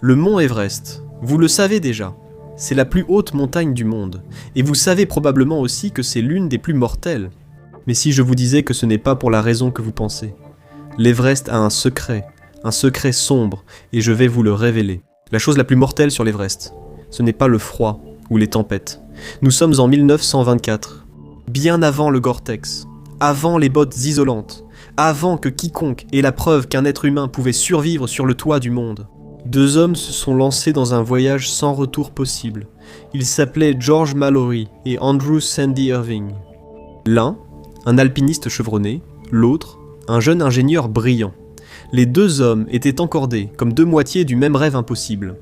Le mont Everest, vous le savez déjà, c'est la plus haute montagne du monde, et vous savez probablement aussi que c'est l'une des plus mortelles. Mais si je vous disais que ce n'est pas pour la raison que vous pensez, l'Everest a un secret sombre, et je vais vous le révéler. La chose la plus mortelle sur l'Everest, ce n'est pas le froid ou les tempêtes. Nous sommes en 1924, bien avant le Gore-Tex, avant les bottes isolantes, avant que quiconque ait la preuve qu'un être humain pouvait survivre sur le toit du monde. Deux hommes se sont lancés dans un voyage sans retour possible. Ils s'appelaient George Mallory et Andrew Sandy Irving. L'un, un alpiniste chevronné, l'autre, un jeune ingénieur brillant. Les deux hommes étaient encordés comme deux moitiés du même rêve impossible.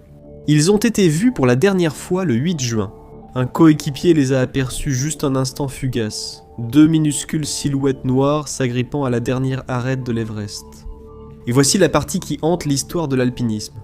Ils ont été vus pour la dernière fois le 8 juin. Un coéquipier les a aperçus juste un instant fugace, deux minuscules silhouettes noires s'agrippant à la dernière arête de l'Everest. Et voici la partie qui hante l'histoire de l'alpinisme.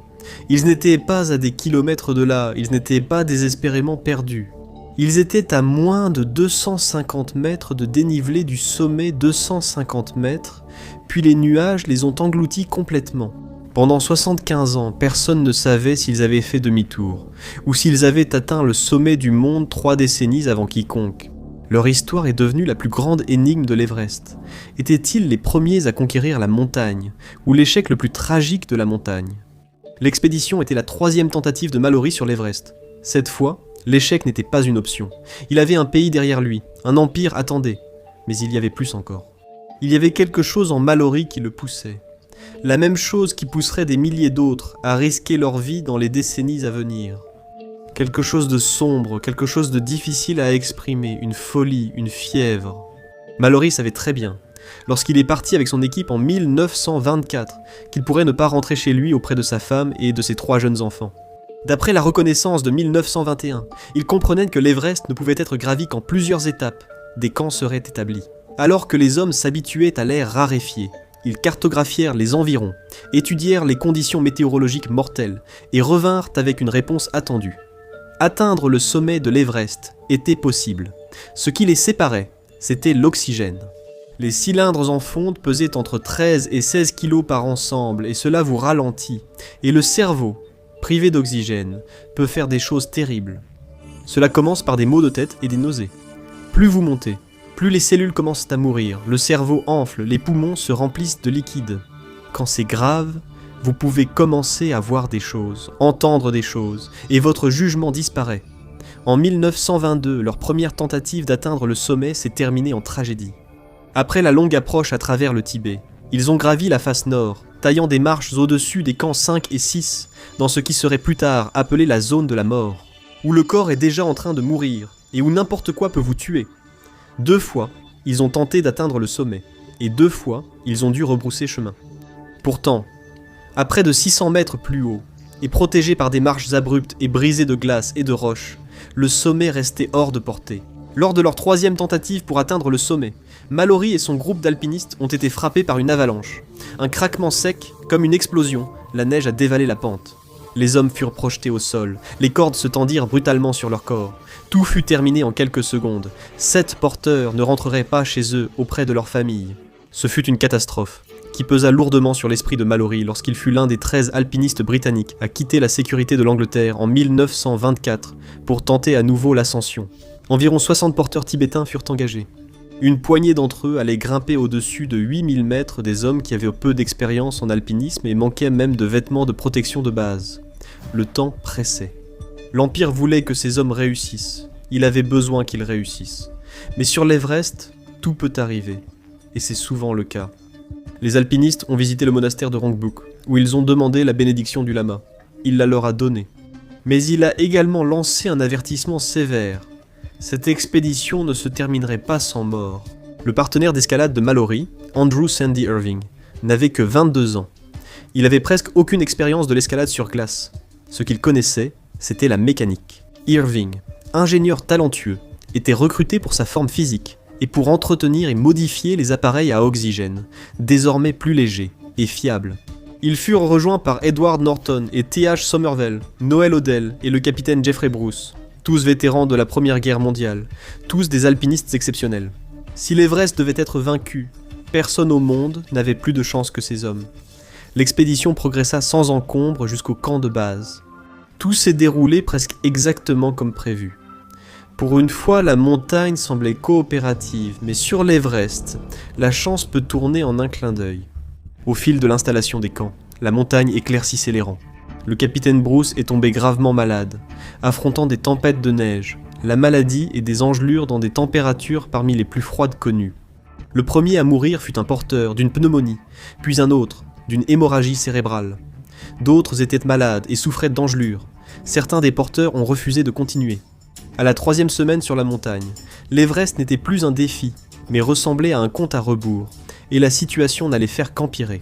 Ils n'étaient pas à des kilomètres de là, ils n'étaient pas désespérément perdus. Ils étaient à moins de 250 mètres de dénivelé du sommet, 250 mètres, puis les nuages les ont engloutis complètement. Pendant 75 ans, personne ne savait s'ils avaient fait demi-tour, ou s'ils avaient atteint le sommet du monde 3 décennies avant quiconque. Leur histoire est devenue la plus grande énigme de l'Everest. Étaient-ils les premiers à conquérir la montagne, ou l'échec le plus tragique de la montagne ? L'expédition était la 3e tentative de Mallory sur l'Everest. Cette fois, l'échec n'était pas une option. Il avait un pays derrière lui, un empire attendait, mais il y avait plus encore. Il y avait quelque chose en Mallory qui le poussait. La même chose qui pousserait des milliers d'autres à risquer leur vie dans les décennies à venir. Quelque chose de sombre, quelque chose de difficile à exprimer, une folie, une fièvre. Mallory savait très bien, lorsqu'il est parti avec son équipe en 1924, qu'il pourrait ne pas rentrer chez lui auprès de sa femme et de ses 3 jeunes enfants. D'après la reconnaissance de 1921, il comprenait que l'Everest ne pouvait être gravi qu'en plusieurs étapes, des camps seraient établis. Alors que les hommes s'habituaient à l'air raréfié, ils cartographièrent les environs, étudièrent les conditions météorologiques mortelles et revinrent avec une réponse attendue. Atteindre le sommet de l'Everest était possible. Ce qui les séparait, c'était l'oxygène. Les cylindres en fonte pesaient entre 13 et 16 kg par ensemble et cela vous ralentit. Et le cerveau, privé d'oxygène, peut faire des choses terribles. Cela commence par des maux de tête et des nausées. Plus vous montez, plus les cellules commencent à mourir, le cerveau enfle, les poumons se remplissent de liquide. Quand c'est grave, vous pouvez commencer à voir des choses, entendre des choses, et votre jugement disparaît. En 1922, leur première tentative d'atteindre le sommet s'est terminée en tragédie. Après la longue approche à travers le Tibet, ils ont gravi la face nord, taillant des marches au-dessus des camps 5 et 6, dans ce qui serait plus tard appelé la zone de la mort, où le corps est déjà en train de mourir, et où n'importe quoi peut vous tuer. 2 fois, ils ont tenté d'atteindre le sommet, et 2 fois, ils ont dû rebrousser chemin. Pourtant, à près de 600 mètres plus haut, et protégés par des marches abruptes et brisées de glace et de roches, le sommet restait hors de portée. Lors de leur 3e tentative pour atteindre le sommet, Mallory et son groupe d'alpinistes ont été frappés par une avalanche. Un craquement sec, comme une explosion, la neige a dévalé la pente. Les hommes furent projetés au sol, les cordes se tendirent brutalement sur leur corps. Tout fut terminé en quelques secondes. 7 porteurs ne rentreraient pas chez eux auprès de leur famille. Ce fut une catastrophe, qui pesa lourdement sur l'esprit de Mallory lorsqu'il fut l'un des 13 alpinistes britanniques à quitter la sécurité de l'Angleterre en 1924 pour tenter à nouveau l'ascension. Environ 60 porteurs tibétains furent engagés. Une poignée d'entre eux allaient grimper au-dessus de 8000 mètres des hommes qui avaient peu d'expérience en alpinisme et manquaient même de vêtements de protection de base. Le temps pressait. L'Empire voulait que ces hommes réussissent. Il avait besoin qu'ils réussissent. Mais sur l'Everest, tout peut arriver. Et c'est souvent le cas. Les alpinistes ont visité le monastère de Rongbuk, où ils ont demandé la bénédiction du lama. Il la leur a donnée. Mais il a également lancé un avertissement sévère. Cette expédition ne se terminerait pas sans mort. Le partenaire d'escalade de Mallory, Andrew Sandy Irving, n'avait que 22 ans. Il avait presque aucune expérience de l'escalade sur glace. Ce qu'il connaissait, c'était la mécanique. Irving, ingénieur talentueux, était recruté pour sa forme physique et pour entretenir et modifier les appareils à oxygène, désormais plus légers et fiables. Ils furent rejoints par Edward Norton et T.H. Somervell, Noel Odell et le capitaine Jeffrey Bruce, tous vétérans de la Première Guerre mondiale, tous des alpinistes exceptionnels. Si l'Everest devait être vaincu, personne au monde n'avait plus de chance que ces hommes. L'expédition progressa sans encombre jusqu'au camp de base. Tout s'est déroulé presque exactement comme prévu. Pour une fois, la montagne semblait coopérative, mais sur l'Everest, la chance peut tourner en un clin d'œil. Au fil de l'installation des camps, la montagne éclaircissait les rangs. Le capitaine Bruce est tombé gravement malade, affrontant des tempêtes de neige, la maladie et des engelures dans des températures parmi les plus froides connues. Le premier à mourir fut un porteur d'une pneumonie, puis un autre, d'une hémorragie cérébrale. D'autres étaient malades et souffraient d'engelures. Certains des porteurs ont refusé de continuer. À la 3e semaine sur la montagne, l'Everest n'était plus un défi, mais ressemblait à un compte à rebours, et la situation n'allait faire qu'empirer.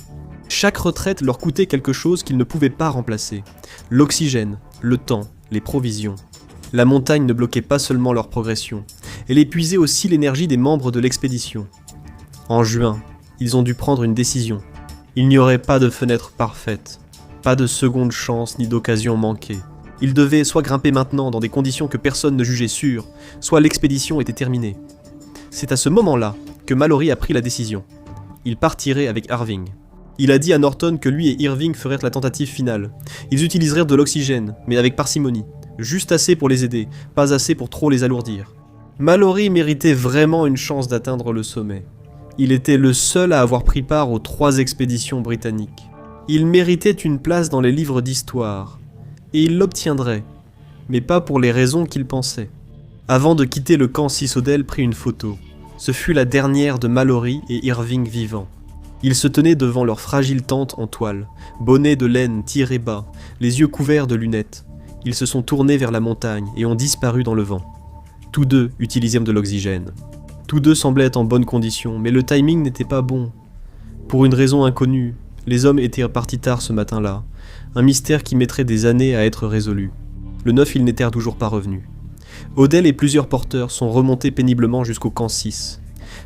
Chaque retraite leur coûtait quelque chose qu'ils ne pouvaient pas remplacer. L'oxygène, le temps, les provisions. La montagne ne bloquait pas seulement leur progression, elle épuisait aussi l'énergie des membres de l'expédition. En juin, ils ont dû prendre une décision. Il n'y aurait pas de fenêtre parfaite, pas de seconde chance ni d'occasion manquée. Ils devaient soit grimper maintenant dans des conditions que personne ne jugeait sûres, soit l'expédition était terminée. C'est à ce moment-là que Mallory a pris la décision. Il partirait avec Irving. Il a dit à Norton que lui et Irving feraient la tentative finale. Ils utiliseraient de l'oxygène, mais avec parcimonie. Juste assez pour les aider, pas assez pour trop les alourdir. Mallory méritait vraiment une chance d'atteindre le sommet. Il était le seul à avoir pris part aux 3 expéditions britanniques. Il méritait une place dans les livres d'histoire. Et il l'obtiendrait, mais pas pour les raisons qu'il pensait. Avant de quitter le camp Sisodel prit une photo. Ce fut la dernière de Mallory et Irving vivants. Ils se tenaient devant leur fragile tente en toile, bonnet de laine tiré bas, les yeux couverts de lunettes. Ils se sont tournés vers la montagne et ont disparu dans le vent. Tous deux utilisaient de l'oxygène. Tous deux semblaient être en bonne condition, mais le timing n'était pas bon. Pour une raison inconnue, les hommes étaient partis tard ce matin-là, un mystère qui mettrait des années à être résolu. Le 9, ils n'étaient toujours pas revenus. Odell et plusieurs porteurs sont remontés péniblement jusqu'au camp 6,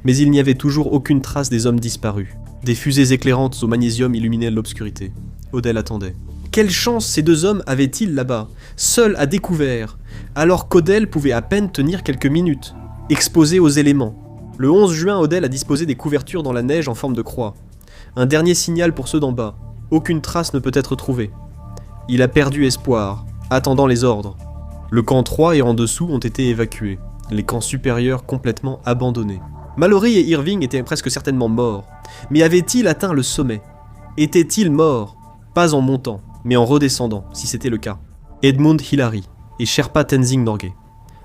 mais il n'y avait toujours aucune trace des hommes disparus. Des fusées éclairantes au magnésium illuminaient l'obscurité. Odell attendait. Quelle chance ces 2 hommes avaient-ils là-bas, seuls à découvert, alors qu'Odell pouvait à peine tenir quelques minutes, exposé aux éléments. Le 11 juin, Odell a disposé des couvertures dans la neige en forme de croix. Un dernier signal pour ceux d'en bas. Aucune trace ne peut être trouvée. Il a perdu espoir, attendant les ordres. Le camp 3 et en dessous ont été évacués, les camps supérieurs complètement abandonnés. Mallory et Irving étaient presque certainement morts, mais avaient-ils atteint le sommet? Étaient-ils morts? Pas en montant, mais en redescendant, si c'était le cas. Edmund Hillary et Sherpa Tenzing Norgay.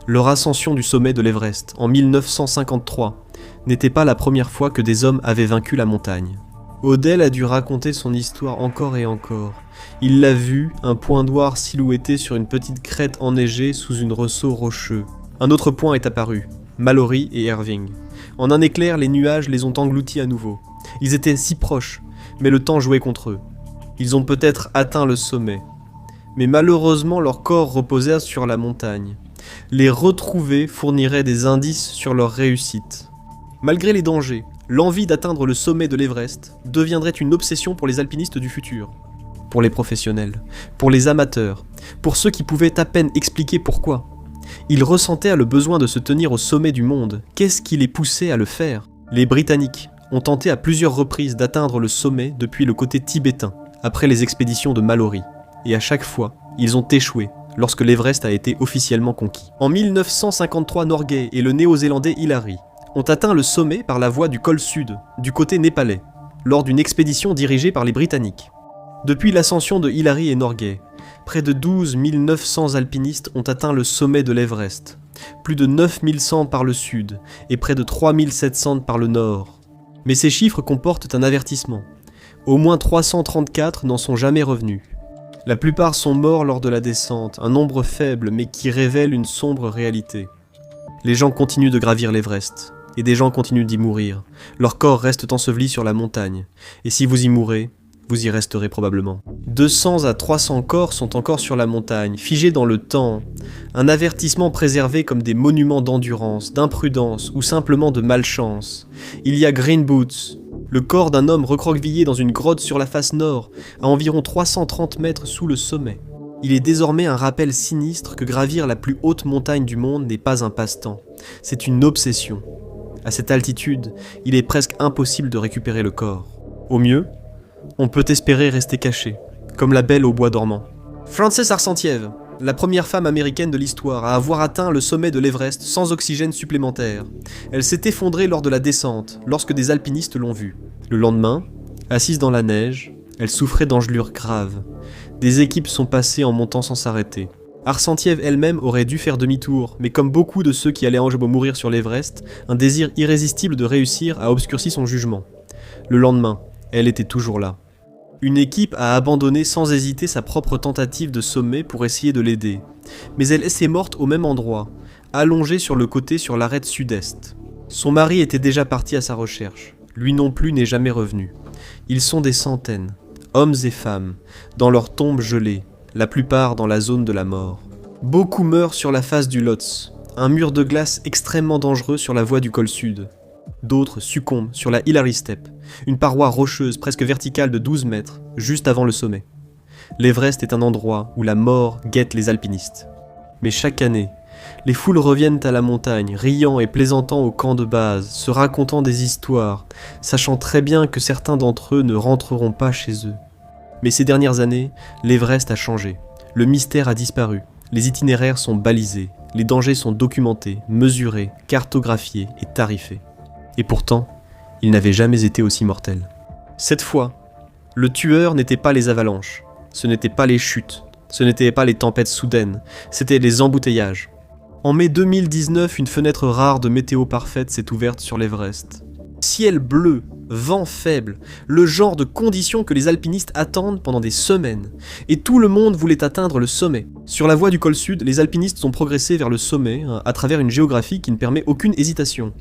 Leur ascension du sommet de l'Everest, en 1953, n'était pas la première fois que des hommes avaient vaincu la montagne. Odell a dû raconter son histoire encore et encore. Il l'a vu, un point noir silhouetté sur une petite crête enneigée sous un ressaut rocheux. Un autre point est apparu, Mallory et Irving. En un éclair, les nuages les ont engloutis à nouveau. Ils étaient si proches, mais le temps jouait contre eux. Ils ont peut-être atteint le sommet. Mais malheureusement, leurs corps reposèrent sur la montagne. Les retrouver fournirait des indices sur leur réussite. Malgré les dangers, l'envie d'atteindre le sommet de l'Everest deviendrait une obsession pour les alpinistes du futur. Pour les professionnels, pour les amateurs, pour ceux qui pouvaient à peine expliquer pourquoi. Ils ressentaient le besoin de se tenir au sommet du monde. Qu'est-ce qui les poussait à le faire? Les Britanniques ont tenté à plusieurs reprises d'atteindre le sommet depuis le côté tibétain, après les expéditions de Mallory. Et à chaque fois, ils ont échoué lorsque l'Everest a été officiellement conquis. En 1953, Norgay et le néo-zélandais Hillary ont atteint le sommet par la voie du col sud, du côté népalais, lors d'une expédition dirigée par les Britanniques. Depuis l'ascension de Hillary et Norgay, près de 12 900 alpinistes ont atteint le sommet de l'Everest, plus de 9 100 par le sud et près de 3 700 par le nord. Mais ces chiffres comportent un avertissement. Au moins 334 n'en sont jamais revenus. La plupart sont morts lors de la descente, un nombre faible mais qui révèle une sombre réalité. Les gens continuent de gravir l'Everest, et des gens continuent d'y mourir. Leurs corps restent ensevelis sur la montagne, et si vous y mourrez, vous y resterez probablement. 200 à 300 corps sont encore sur la montagne, figés dans le temps, un avertissement préservé comme des monuments d'endurance, d'imprudence ou simplement de malchance. Il y a Green Boots, le corps d'un homme recroquevillé dans une grotte sur la face nord, à environ 330 mètres sous le sommet. Il est désormais un rappel sinistre que gravir la plus haute montagne du monde n'est pas un passe-temps, c'est une obsession. À cette altitude, il est presque impossible de récupérer le corps. Au mieux, on peut espérer rester caché, comme la belle au bois dormant. Frances Arsantiev, la première femme américaine de l'histoire à avoir atteint le sommet de l'Everest sans oxygène supplémentaire. Elle s'est effondrée lors de la descente, lorsque des alpinistes l'ont vue. Le lendemain, assise dans la neige, elle souffrait d'engelures graves. Des équipes sont passées en montant sans s'arrêter. Arsantiev elle-même aurait dû faire demi-tour, mais comme beaucoup de ceux qui allaient en mourir sur l'Everest, un désir irrésistible de réussir a obscurci son jugement. Le lendemain, elle était toujours là. Une équipe a abandonné sans hésiter sa propre tentative de sommet pour essayer de l'aider. Mais elle s'est morte au même endroit, allongée sur le côté sur l'arête sud-est. Son mari était déjà parti à sa recherche. Lui non plus n'est jamais revenu. Ils sont des centaines, hommes et femmes, dans leurs tombes gelées, la plupart dans la zone de la mort. Beaucoup meurent sur la face du Lhotse, un mur de glace extrêmement dangereux sur la voie du col sud. D'autres succombent sur la Hillary Step, une paroi rocheuse presque verticale de 12 mètres, juste avant le sommet. L'Everest est un endroit où la mort guette les alpinistes. Mais chaque année, les foules reviennent à la montagne, riant et plaisantant au camp de base, se racontant des histoires, sachant très bien que certains d'entre eux ne rentreront pas chez eux. Mais ces dernières années, l'Everest a changé. Le mystère a disparu. Les itinéraires sont balisés, les dangers sont documentés, mesurés, cartographiés et tarifés. Et pourtant, il n'avait jamais été aussi mortel. Cette fois, le tueur n'était pas les avalanches, ce n'était pas les chutes, ce n'était pas les tempêtes soudaines, c'était les embouteillages. En mai 2019, une fenêtre rare de météo parfaite s'est ouverte sur l'Everest. Ciel bleu, vent faible, le genre de conditions que les alpinistes attendent pendant des semaines. Et tout le monde voulait atteindre le sommet. Sur la voie du col sud, les alpinistes ont progressé vers le sommet à travers une géographie qui ne permet aucune hésitation.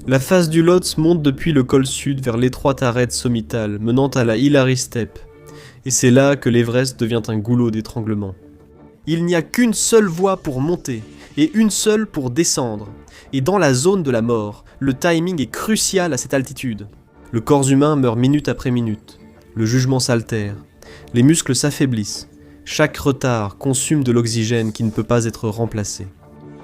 La face du Lhotse monte depuis le col sud vers l'étroite arête sommitale menant à la Hillary Step. Et c'est là que l'Everest devient un goulot d'étranglement. Il n'y a qu'une seule voie pour monter et une seule pour descendre. Et dans la zone de la mort, le timing est crucial à cette altitude. Le corps humain meurt minute après minute. Le jugement s'altère. Les muscles s'affaiblissent. Chaque retard consomme de l'oxygène qui ne peut pas être remplacé.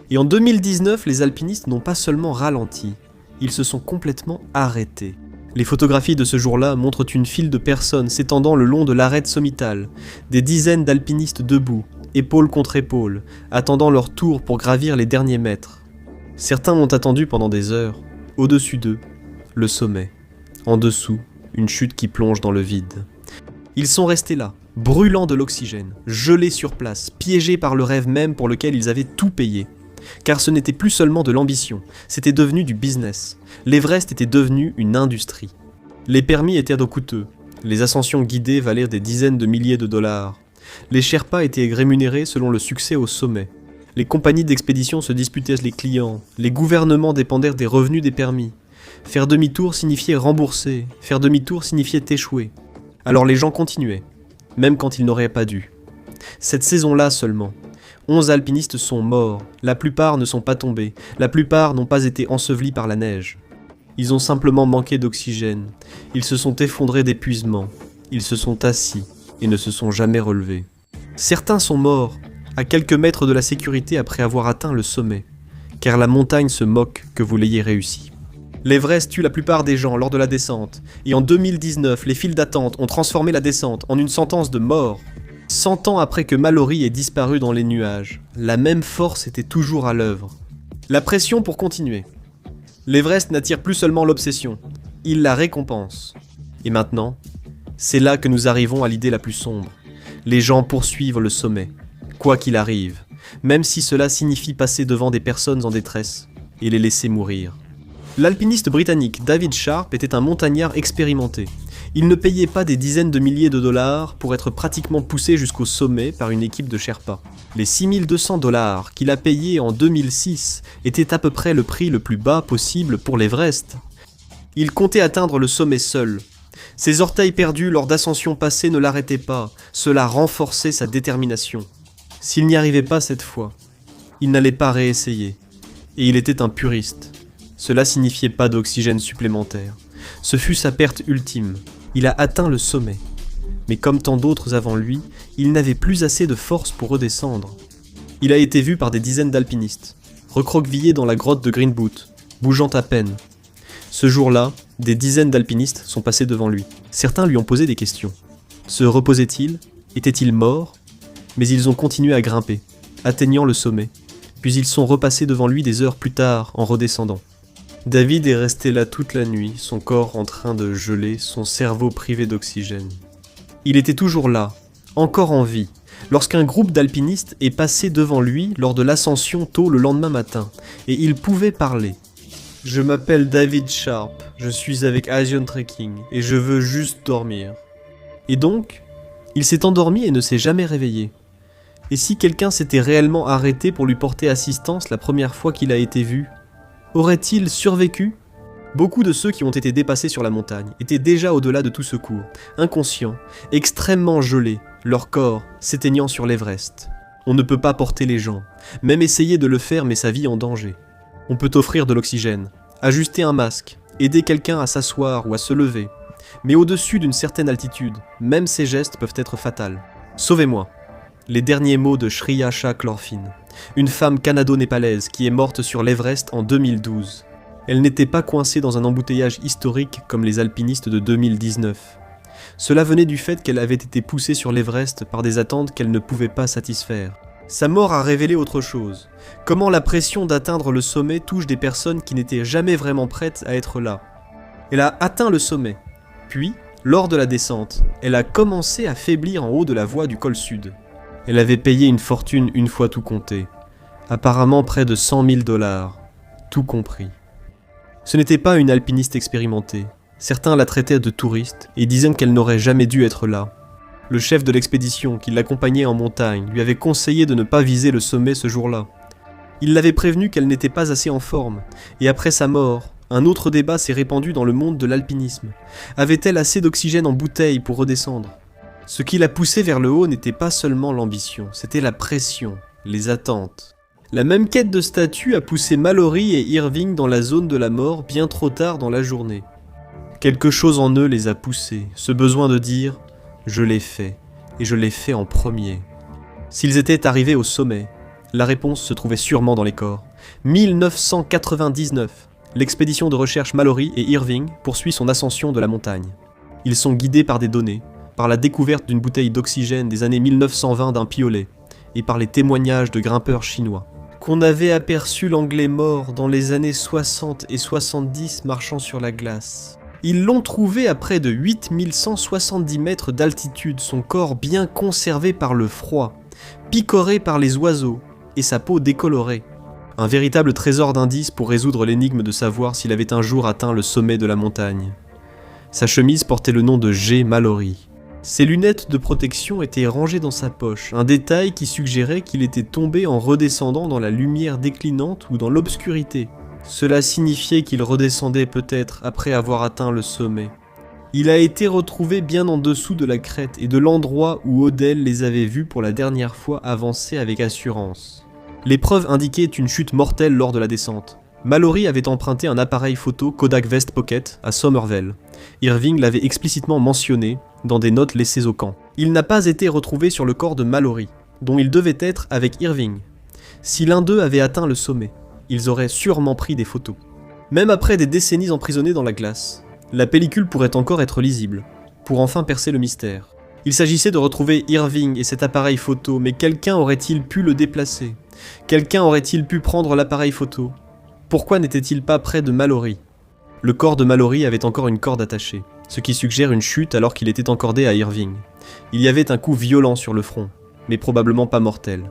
Et en 2019, les alpinistes n'ont pas seulement ralenti, ils se sont complètement arrêtés. Les photographies de ce jour-là montrent une file de personnes s'étendant le long de l'arête sommitale, des dizaines d'alpinistes debout, épaule contre épaule, attendant leur tour pour gravir les derniers mètres. Certains ont attendu pendant des heures. Au-dessus d'eux, le sommet. En dessous, une chute qui plonge dans le vide. Ils sont restés là, brûlant de l'oxygène, gelés sur place, piégés par le rêve même pour lequel ils avaient tout payé. Car ce n'était plus seulement de l'ambition, c'était devenu du business. L'Everest était devenu une industrie. Les permis étaient coûteux, les ascensions guidées valèrent des dizaines de milliers de dollars. Les Sherpas étaient rémunérés selon le succès au sommet. Les compagnies d'expédition se disputaient les clients, les gouvernements dépendaient des revenus des permis. Faire demi-tour signifiait rembourser, faire demi-tour signifiait échouer. Alors les gens continuaient, même quand ils n'auraient pas dû. Cette saison-là seulement, 11 alpinistes sont morts, la plupart ne sont pas tombés, la plupart n'ont pas été ensevelis par la neige. Ils ont simplement manqué d'oxygène, ils se sont effondrés d'épuisement, ils se sont assis et ne se sont jamais relevés. Certains sont morts, à quelques mètres de la sécurité après avoir atteint le sommet, car la montagne se moque que vous l'ayez réussi. L'Everest tue la plupart des gens lors de la descente, et en 2019, les files d'attente ont transformé la descente en une sentence de mort. 100 ans après que Mallory ait disparu dans les nuages, la même force était toujours à l'œuvre. La pression pour continuer. L'Everest n'attire plus seulement l'obsession, il la récompense. Et maintenant, c'est là que nous arrivons à l'idée la plus sombre. Les gens poursuivent le sommet, quoi qu'il arrive, même si cela signifie passer devant des personnes en détresse et les laisser mourir. L'alpiniste britannique David Sharp était un montagnard expérimenté. Il ne payait pas des dizaines de milliers de dollars pour être pratiquement poussé jusqu'au sommet par une équipe de Sherpas. Les 6200 dollars qu'il a payés en 2006 étaient à peu près le prix le plus bas possible pour l'Everest. Il comptait atteindre le sommet seul. Ses orteils perdus lors d'ascensions passées ne l'arrêtaient pas, cela renforçait sa détermination. S'il n'y arrivait pas cette fois, il n'allait pas réessayer. Et il était un puriste. Cela signifiait pas d'oxygène supplémentaire. Ce fut sa perte ultime. Il a atteint le sommet. Mais comme tant d'autres avant lui, il n'avait plus assez de force pour redescendre. Il a été vu par des dizaines d'alpinistes, recroquevillé dans la grotte de Green Boot, bougeant à peine. Ce jour-là, des dizaines d'alpinistes sont passés devant lui. Certains lui ont posé des questions. Se reposait-il? Était-il mort? Mais ils ont continué à grimper, atteignant le sommet. Puis ils sont repassés devant lui des heures plus tard en redescendant. David est resté là toute la nuit, son corps en train de geler, son cerveau privé d'oxygène. Il était toujours là, encore en vie, lorsqu'un groupe d'alpinistes est passé devant lui lors de l'ascension tôt le lendemain matin, et il pouvait parler. « Je m'appelle David Sharp, je suis avec Asian Trekking, et je veux juste dormir. » Et donc, il s'est endormi et ne s'est jamais réveillé. Et si quelqu'un s'était réellement arrêté pour lui porter assistance la première fois qu'il a été vu, aurait-il survécu? Beaucoup de ceux qui ont été dépassés sur la montagne étaient déjà au-delà de tout secours, inconscients, extrêmement gelés, leur corps s'éteignant sur l'Everest. On ne peut pas porter les gens, même essayer de le faire met sa vie en danger. On peut offrir de l'oxygène, ajuster un masque, aider quelqu'un à s'asseoir ou à se lever. Mais au-dessus d'une certaine altitude, même ces gestes peuvent être fatals. Sauvez-moi. Les derniers mots de Shriya Shah Chlorfine, une femme canado-népalaise qui est morte sur l'Everest en 2012. Elle n'était pas coincée dans un embouteillage historique comme les alpinistes de 2019. Cela venait du fait qu'elle avait été poussée sur l'Everest par des attentes qu'elle ne pouvait pas satisfaire. Sa mort a révélé autre chose. Comment la pression d'atteindre le sommet touche des personnes qui n'étaient jamais vraiment prêtes à être là. Elle a atteint le sommet. Puis, lors de la descente, elle a commencé à faiblir en haut de la voie du col sud. Elle avait payé une fortune une fois tout compté. Apparemment près de 100 000 $, tout compris. Ce n'était pas une alpiniste expérimentée. Certains la traitaient de touriste et disaient qu'elle n'aurait jamais dû être là. Le chef de l'expédition qui l'accompagnait en montagne lui avait conseillé de ne pas viser le sommet ce jour-là. Il l'avait prévenue qu'elle n'était pas assez en forme, et après sa mort, un autre débat s'est répandu dans le monde de l'alpinisme. Avait-elle assez d'oxygène en bouteille pour redescendre? Ce qui la poussait vers le haut n'était pas seulement l'ambition, c'était la pression, les attentes. La même quête de statut a poussé Mallory et Irving dans la zone de la mort bien trop tard dans la journée. Quelque chose en eux les a poussés, ce besoin de dire « je l'ai fait, et je l'ai fait en premier ». S'ils étaient arrivés au sommet, la réponse se trouvait sûrement dans les corps. 1999, l'expédition de recherche Mallory et Irving poursuit son ascension de la montagne. Ils sont guidés par des données, par la découverte d'une bouteille d'oxygène des années 1920 d'un piolet, et par les témoignages de grimpeurs chinois. Qu'on avait aperçu l'anglais mort dans les années 60 et 70 marchant sur la glace. Ils l'ont trouvé à près de 8170 mètres d'altitude, son corps bien conservé par le froid, picoré par les oiseaux, et sa peau décolorée. Un véritable trésor d'indices pour résoudre l'énigme de savoir s'il avait un jour atteint le sommet de la montagne. Sa chemise portait le nom de G. Mallory. Ses lunettes de protection étaient rangées dans sa poche, un détail qui suggérait qu'il était tombé en redescendant dans la lumière déclinante ou dans l'obscurité. Cela signifiait qu'il redescendait peut-être après avoir atteint le sommet. Il a été retrouvé bien en dessous de la crête et de l'endroit où Odell les avait vus pour la dernière fois avancer avec assurance. Les preuves indiquaient une chute mortelle lors de la descente. Mallory avait emprunté un appareil photo Kodak Vest Pocket à Somerville. Irving l'avait explicitement mentionné dans des notes laissées au camp. Il n'a pas été retrouvé sur le corps de Mallory, dont il devait être avec Irving. Si l'un d'eux avait atteint le sommet, ils auraient sûrement pris des photos. Même après des décennies emprisonnés dans la glace, la pellicule pourrait encore être lisible, pour enfin percer le mystère. Il s'agissait de retrouver Irving et cet appareil photo, mais quelqu'un aurait-il pu le déplacer? Quelqu'un aurait-il pu prendre l'appareil photo? Pourquoi n'était-il pas près de Mallory? Le corps de Mallory avait encore une corde attachée, ce qui suggère une chute alors qu'il était encordé à Irving. Il y avait un coup violent sur le front, mais probablement pas mortel.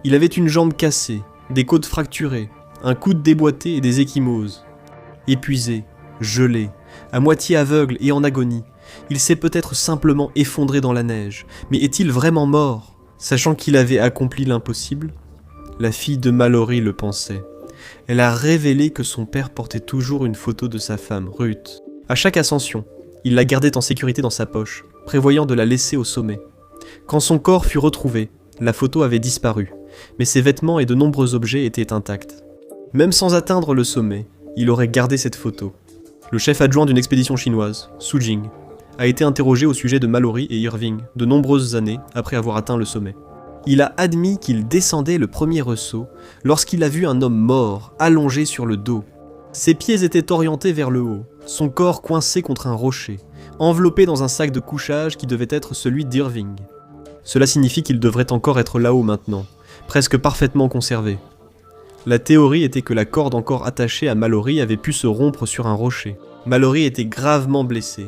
Il avait une jambe cassée, des côtes fracturées, un coude déboîté et des ecchymoses. Épuisé, gelé, à moitié aveugle et en agonie, il s'est peut-être simplement effondré dans la neige, mais est-il vraiment mort? Sachant qu'il avait accompli l'impossible, la fille de Mallory le pensait. Elle a révélé que son père portait toujours une photo de sa femme, Ruth. À chaque ascension, il la gardait en sécurité dans sa poche, prévoyant de la laisser au sommet. Quand son corps fut retrouvé, la photo avait disparu, mais ses vêtements et de nombreux objets étaient intacts. Même sans atteindre le sommet, il aurait gardé cette photo. Le chef adjoint d'une expédition chinoise, Su Jing, a été interrogé au sujet de Mallory et Irving de nombreuses années après avoir atteint le sommet. Il a admis qu'il descendait le premier ressaut lorsqu'il a vu un homme mort, allongé sur le dos. Ses pieds étaient orientés vers le haut, son corps coincé contre un rocher, enveloppé dans un sac de couchage qui devait être celui d'Irving. Cela signifie qu'il devrait encore être là-haut maintenant, presque parfaitement conservé. La théorie était que la corde encore attachée à Mallory avait pu se rompre sur un rocher. Mallory était gravement blessé,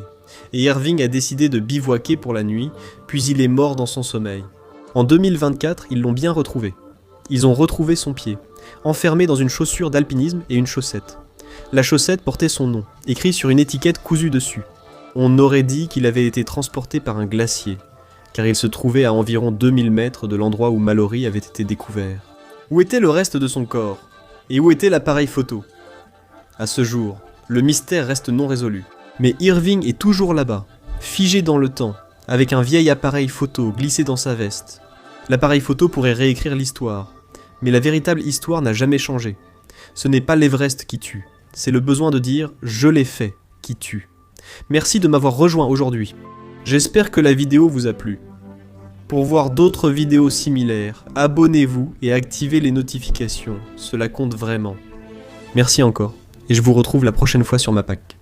et Irving a décidé de bivouaquer pour la nuit, puis il est mort dans son sommeil. En 2024, ils l'ont bien retrouvé. Ils ont retrouvé son pied, enfermé dans une chaussure d'alpinisme et une chaussette. La chaussette portait son nom, écrit sur une étiquette cousue dessus. On aurait dit qu'il avait été transporté par un glacier, car il se trouvait à environ 2000 mètres de l'endroit où Mallory avait été découvert. Où était le reste de son corps? Et où était l'appareil photo? À ce jour, le mystère reste non résolu. Mais Irving est toujours là-bas, figé dans le temps, avec un vieil appareil photo glissé dans sa veste. L'appareil photo pourrait réécrire l'histoire, mais la véritable histoire n'a jamais changé. Ce n'est pas l'Everest qui tue, c'est le besoin de dire « je l'ai fait » qui tue. Merci de m'avoir rejoint aujourd'hui. J'espère que la vidéo vous a plu. Pour voir d'autres vidéos similaires, abonnez-vous et activez les notifications, cela compte vraiment. Merci encore, et je vous retrouve la prochaine fois sur Mapak.